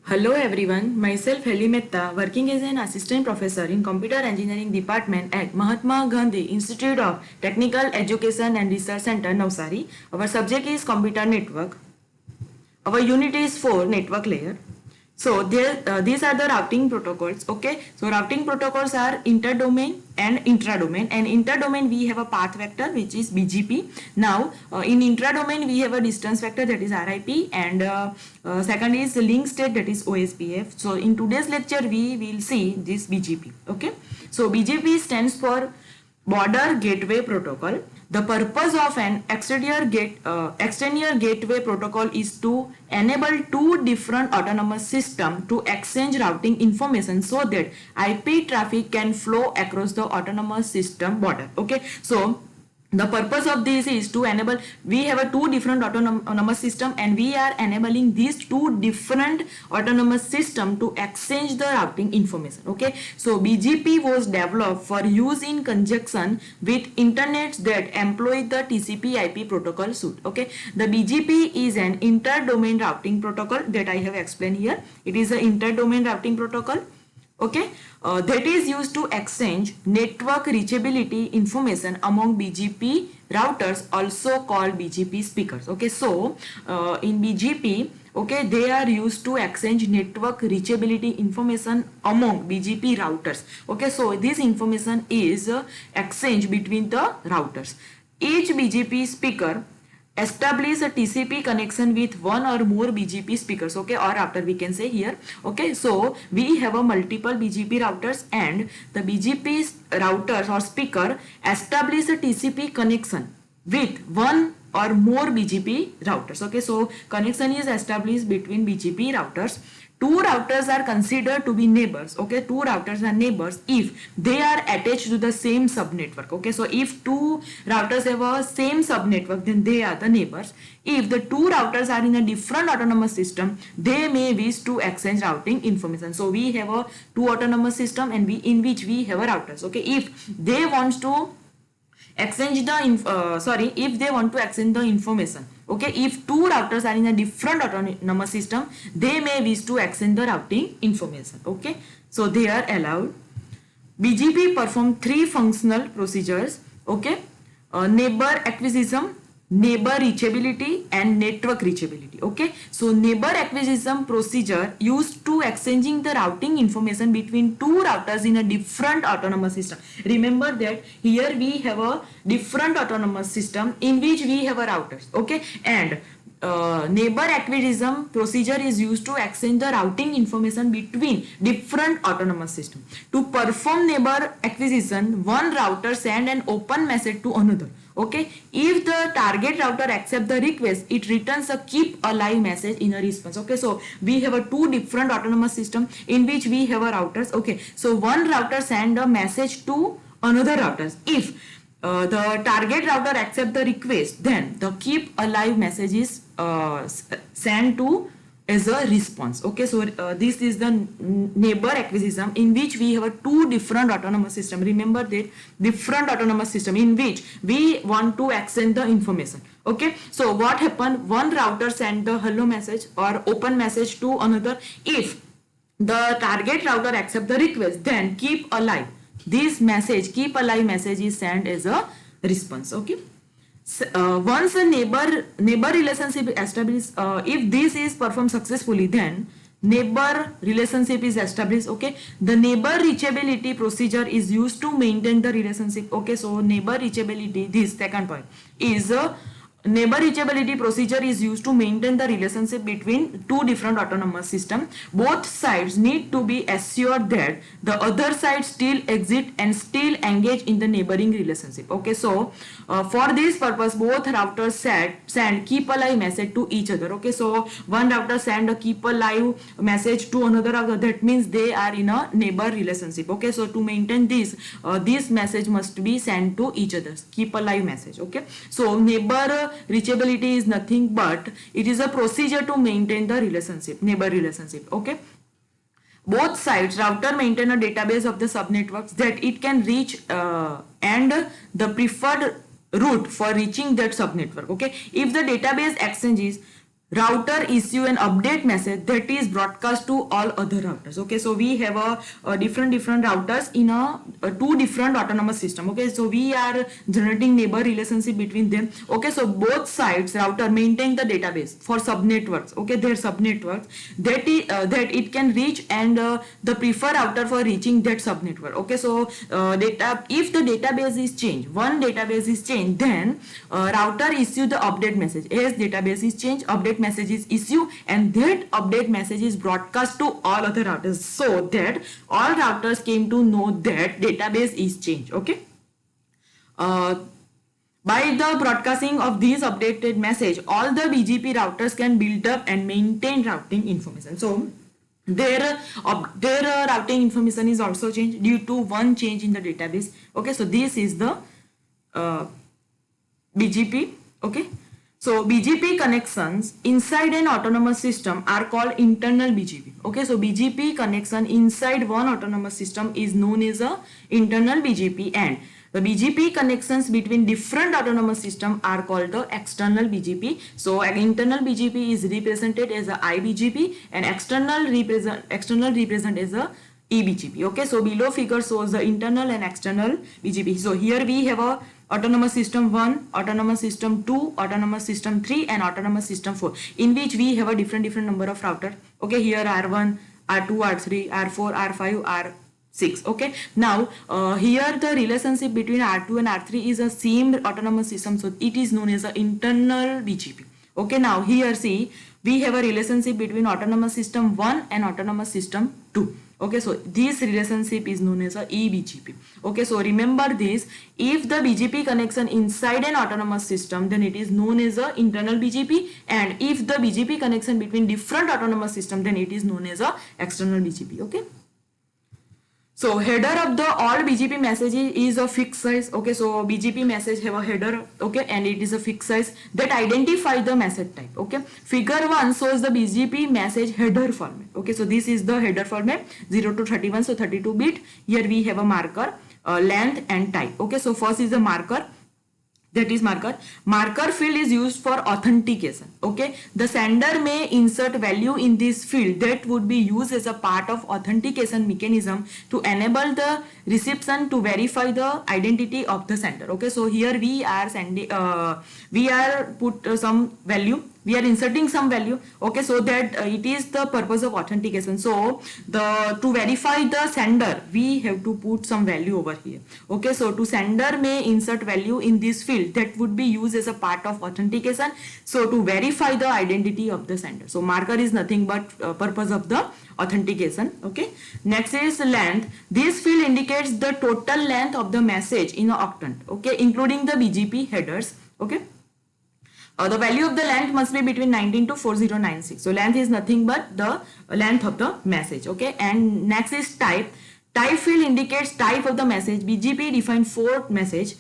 Hello everyone, myself Heli Mehta, working as an assistant professor in Computer Engineering Department at Mahatma Gandhi Institute of Technical Education and Research Center, Navsari. Our subject is computer network. Our unit is for network layer. So these are the routing protocols. Okay, so routing protocols are interdomain and intradomain. And interdomain we have a path vector which is BGP. Now in intradomain we have a distance vector that is RIP, and second is link state that is OSPF. So in today's lecture we will see this BGP. Okay, so BGP stands for Border Gateway Protocol. The purpose of an exterior gateway protocol is to enable two different autonomous systems to exchange routing information so that IP traffic can flow across the autonomous system border. Okay, so the purpose of this is to enable, we have a two different autonomous system and we are enabling these two different autonomous system to exchange the routing information. Okay, so BGP was developed for use in conjunction with internets that employ the TCP IP protocol suite. Okay, the BGP is an inter-domain routing protocol that I have explained here. It is an inter-domain routing protocol. Okay, that is used to exchange network reachability information among BGP routers, also called BGP speakers. Okay, so in BGP, okay, they are used to exchange network reachability information among BGP routers. Okay, so this information is exchanged between the routers. Each BGP speaker establish a TCP connection with one or more BGP speakers, okay, or after we can say here. Okay, so we have a multiple BGP routers and the BGP routers or speaker establish a TCP connection with one or more BGP routers. Okay, so connection is established between BGP routers. Two routers are considered to be neighbors. Okay, two routers are neighbors if they are attached to the same subnetwork. Okay, so if two routers have a same subnetwork, then they are the neighbors. If the two routers are in a different autonomous system, they may wish to exchange routing information. So we have a two autonomous system and in which we have a routers. Okay, if they want to exchange the if they want to exchange the information, okay, if two routers are in a different autonomous system, they may wish to exchange the routing information. Okay, so they are allowed. BGP perform three functional procedures. Okay, neighbor acquisition, neighbor reachability and network reachability. Okay, so neighbor acquisition procedure used to exchanging the routing information between two routers in a different autonomous system. Remember that here we have a different autonomous system in which we have a routers. Okay, and neighbor acquisition procedure is used to exchange the routing information between different autonomous systems. To perform neighbor acquisition, one router send an open message to another. Okay, if the target router accepts the request, it returns a keep alive message in a response. Okay, so we have a two different autonomous system in which we have a routers. Okay, so one router send a message to another routers. If the target router accept the request, then the keep alive message is sent to as a response. Okay, so this is the neighbor acquisition in which we have a two different autonomous system. Remember that different autonomous system in which we want to exchange the information. Okay, so what happened, one router send the hello message or open message to another. If the target router accept the request, then keep alive, this message keep alive message is sent as a response. Okay, once a neighbor relationship established, if this is performed successfully, then neighbor relationship is established. Okay, the neighbor reachability procedure is used to maintain the relationship. Okay, so neighbor reachability, this second point is a neighbor reachability procedure is used to maintain the relationship between two different autonomous systems. Both sides need to be assured that the other side still exist and still engage in the neighboring relationship. Okay, so for this purpose, both routers send keep alive message to each other. Okay, so one router send a keep alive message to another router. That means they are in a neighbor relationship. Okay, so to maintain this, this message must be sent to each other. Keep alive message. Okay, so neighbor reachability is nothing but it is a procedure to maintain the relationship, neighbor relationship. Okay, both sides router maintain a database of the subnetworks that it can reach and the preferred route for reaching that subnetwork. Okay, if the database exchange is router issue an update message that is broadcast to all other routers. Okay, so we have a different routers in a two different autonomous system. Okay, so we are generating neighbor relationship between them. Okay, so both sides router maintain the database for subnetworks. Okay, their subnetworks that it can reach, and the preferred router for reaching that subnetwork. Okay, so if the database is changed, one database is changed, then router issue the update message. As database is changed, update message is issued, and that update message is broadcast to all other routers, so that all routers came to know that database is changed. Okay, by the broadcasting of these updated message, all the BGP routers can build up and maintain routing information. So their routing information is also changed due to one change in the database. Okay, so this is the BGP. Okay, so BGP connections inside an autonomous system are called internal BGP. Okay, so BGP connection inside one autonomous system is known as a internal BGP, and the BGP connections between different autonomous systems are called the external BGP. So an internal BGP is represented as a IBGP, and external represent as a eBGP. Okay, so below figure shows the internal and external BGP. So here we have a autonomous system 1, autonomous system 2, autonomous system 3, and autonomous system 4, in which we have a different number of routers. Okay, here R1, R2, R3, R4, R5, R6. Okay, now here the relationship between R2 and R3 is a same autonomous system, so it is known as the internal BGP. Okay, now here see, we have a relationship between autonomous system 1 and autonomous system 2. Okay, so this relationship is known as a eBGP. Okay, so remember this, if the BGP connection inside an autonomous system, then it is known as a internal BGP, and if the BGP connection between different autonomous system, then it is known as a external BGP. Okay, so header of the all BGP messages is a fixed size. Okay, so BGP message have a header. Okay, and it is a fixed size that identify the message type. Okay, figure 1 shows the BGP message header format. Okay, so this is the header format 0 to 31, so 32 bit. Here we have a marker, length and type. Okay, so first is the marker, that is marker field is used for authentication. Okay, the sender may insert value in this field that would be used as a part of authentication mechanism to enable the reception to verify the identity of the sender. Okay, so here we are sending we are put some value, we are inserting some value. Okay, so that it is the purpose of authentication. So to verify the sender, we have to put some value over here. Okay, so to sender may insert value in this field that would be used as a part of authentication, so to verify the identity of the sender. So marker is nothing but purpose of the authentication. Okay, next is length. This field indicates the total length of the message in an octant. Okay, including the BGP headers. Okay, the value of the length must be between 19 to 4096. So length is nothing but the length of the message. Okay, and next is type. Type field indicates type of the message. BGP define 4 message.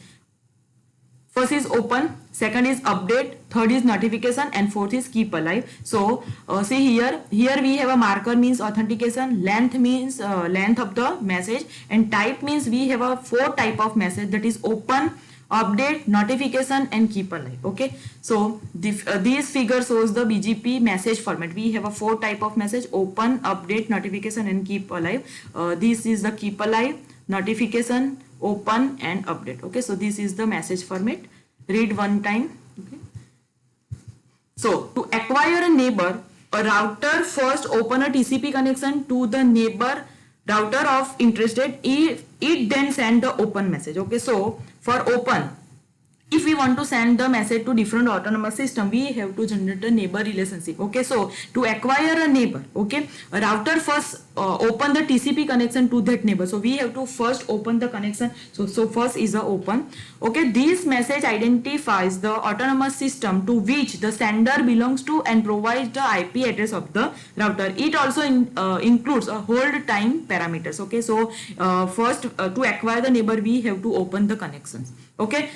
First is open, second is update, third is notification, and fourth is keep alive. So see here we have a marker means authentication, length means length of the message, and type means we have a 4 type of message, that is open, update, notification, and keep alive. Okay, so these figure shows the BGP message format. We have a 4 type of message: open, update, notification, and keep alive. This is the keep alive, notification, open, and update. Okay, so this is the message format. Read one time. Okay, so to acquire a neighbor, a router first open a TCP connection to the neighbor router of interested. It then send the open message. Okay, so for open, if we want to send the message to different autonomous system, we have to generate a neighbor relationship. Okay, so to acquire a neighbor, okay, a router first open the TCP connection to that neighbor. So we have to first open the connection. So first is a open. Okay, this message identifies the autonomous system to which the sender belongs to and provides the IP address of the router. It also includes a hold time parameters. Okay, so first to acquire the neighbor, we have to open the connections. Okay,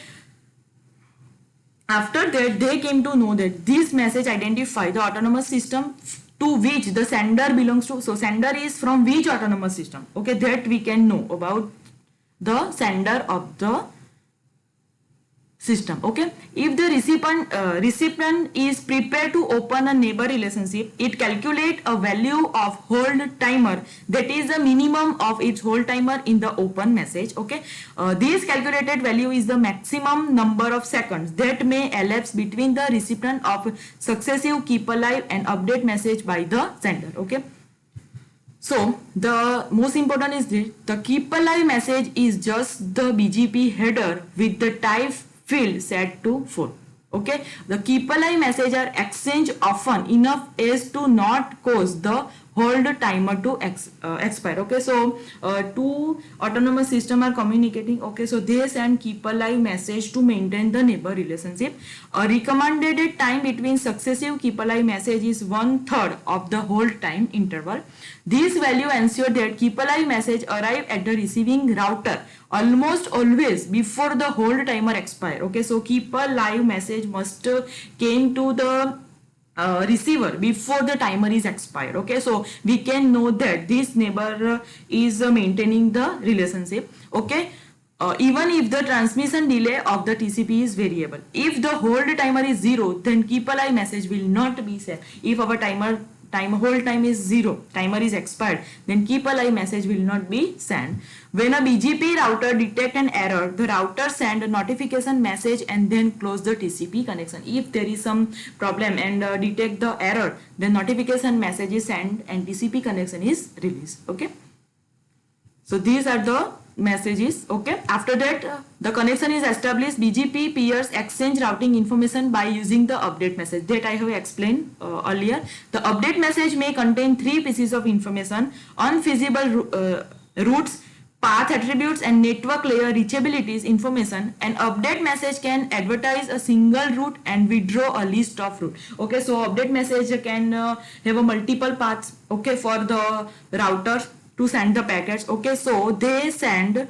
after that, they came to know that this message identifies the autonomous system to which the sender belongs to. So sender is from which autonomous system. Okay, that we can know about the sender of the system. Okay, if the recipient is prepared to open a neighbor relationship, it calculate a value of hold timer that is the minimum of its hold timer in the open message. Okay, this calculated value is the maximum number of seconds that may elapse between the recipient of successive keep alive and update message by the sender. Okay, so the most important is this: the keep alive message is just the BGP header with the type field set to full. Okay, the keep alive message are exchanged often enough as to not cause the hold timer to expire. Okay, so two autonomous system are communicating. Okay, so they send keep alive message to maintain the neighbor relationship. A recommended time between successive keep alive message is 1/3 of the hold time interval. This value ensures that keep alive message arrive at the receiving router almost always before the hold timer expire. Okay, so keep alive message must came to the receiver before the timer is expired. Okay, so we can know that this neighbor is maintaining the relationship. Okay, even if the transmission delay of the TCP is variable. If the hold timer is 0, then keep alive message will not be sent. If our hold time is 0, timer is expired, then keep alive message will not be sent. When a BGP router detect an error, the router send a notification message and then close the TCP connection. If there is some problem and detect the error, then notification message is sent and TCP connection is released. Okay, so these are the messages. Okay, after that the connection is established. BGP peers exchange routing information by using the update message that I have explained earlier. The update message may contain 3 pieces of information: unfeasible routes, path attributes, and network layer reachabilities information. An update message can advertise a single route and withdraw a list of route. Okay, so update message can have a multiple paths. Okay, for the router to send the packets. Okay, so they send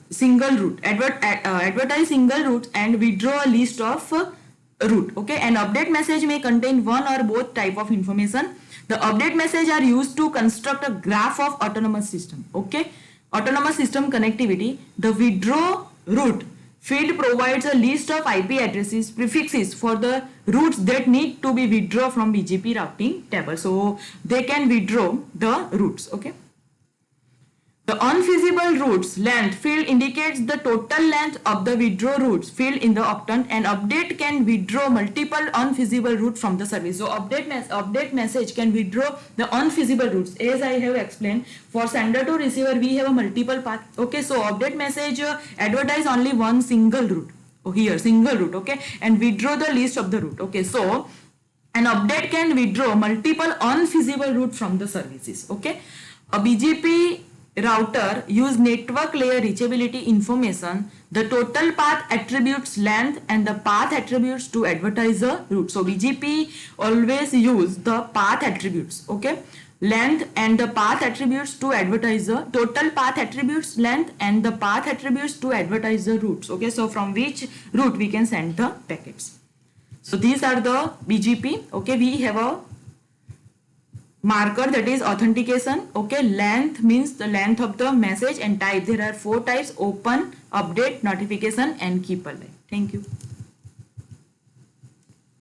single route, advertise single route and withdraw a list of route. Okay, an update message may contain one or both type of information. The update message are used to construct a graph of autonomous system. Okay, autonomous system connectivity. The withdraw route field provides a list of IP addresses prefixes for the routes that need to be withdrawn from BGP routing table. So they can withdraw the routes. Okay. The unfeasible routes length field indicates the total length of the withdraw routes field in the octant. An update can withdraw multiple unfeasible routes from the service. So update message can withdraw the unfeasible routes. As I have explained, for sender to receiver we have a multiple path. Okay, so update message advertise only one single route. Oh, here single route. Okay, and withdraw the list of the route. Okay, so an update can withdraw multiple unfeasible routes from the services. Okay, a BGP router use network layer reachability information, the total path attributes length and the path attributes to advertise the route. So BGP always use the path attributes. Okay, length and the path attributes to advertise the total path attributes, length and the path attributes to advertise the routes. Okay, so from which route we can send the packets. So these are the BGP. Okay, we have a marker, that is authentication. Okay, length means the length of the message, and type, there are 4 types: open, update, notification and keep alive. Thank you.